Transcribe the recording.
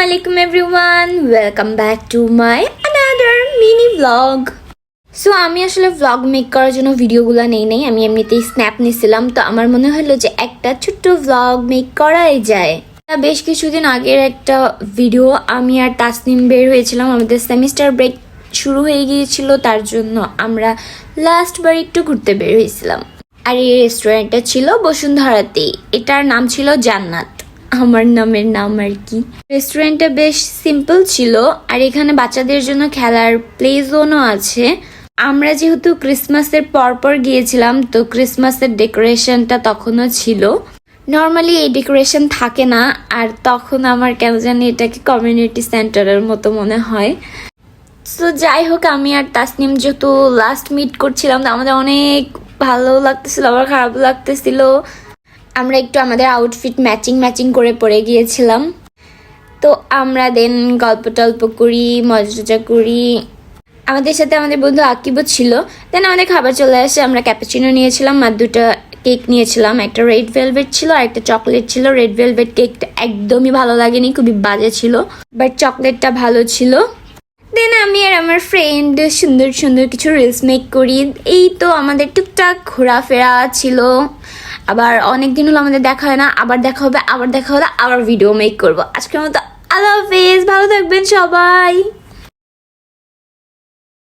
Assalamualaikum everyone, welcome back to my another mini vlog. So আমি আসলে vlog make করার জন্য ভিডিওগুলো নেই আমি এমনিতেই স্ন্যাপ নিছিলাম, তো আমার মনে হলো যে একটা ছোট্ট ভ্লগ মেক করাই যায়। বেশ কিছুদিন আগের একটা ভিডিও, আমি আর তাসনিম বের হয়েছিলাম, আমাদের সেমিস্টার ব্রেক শুরু হয়ে গিয়েছিল, তার জন্য আমরা লাস্ট বার একটু ঘুরতে বের হয়েছিলাম। আর এই রেস্টুরেন্টটা ছিল বসুন্ধরাতেই, এটার নাম ছিল জান্নাত, আমার নামের নাম আর কি। রেস্টুরেন্টটা বেশ সিম্পল ছিল, আর এখানে বাচ্চাদের জন্য খেলার প্লে জোনও আছে। আমরা যেহেতু ক্রিসমাসের পরপর গিয়েছিলাম, তো ক্রিসমাসের ডেকোরেশনটা তখনও ছিল। নর্মালি এই ডেকোরেশন থাকে না, আর তখন আমার কেন জানি এটাকে কমিউনিটি সেন্টারের মতো মনে হয়। তো যাই হোক, আমি আর তাসনিম যেহেতু লাস্ট মিট করছিলাম, তো আমাদের অনেক ভালো লাগতেছিল, আবার খারাপ লাগতেছিল। আমরা একটু আমাদের আউটফিট ম্যাচিং করে পরে গিয়েছিলাম। তো আমরা দেন গল্প টল্প করি, মজা করি। আমাদের সাথে আমাদের বন্ধু আকিবও ছিল। দেন আমাদের খাবার চলে আসে, আমরা ক্যাপাচিনো নিয়েছিলাম আর দুটো কেক নিয়েছিলাম, একটা রেড ভেলভেট ছিল আর একটা চকলেট ছিল। রেড ভেলভেট কেকটা একদমই ভালো লাগেনি, খুবই বাজে ছিল, বাট চকলেটটা ভালো ছিল। দেন আমি আর আমার ফ্রেন্ড সুন্দর সুন্দর কিছু রিলস মেক করি। এই তো আমাদের টুকটাক ঘোরাফেরা ছিল। আবার অনেকদিন হলো আমাদের দেখা হয় না, আবার দেখা হবে, আবার ভিডিও মেক করবো। আজকের মতো আল্লাহ হাফেজ, ভালো থাকবেন সবাই।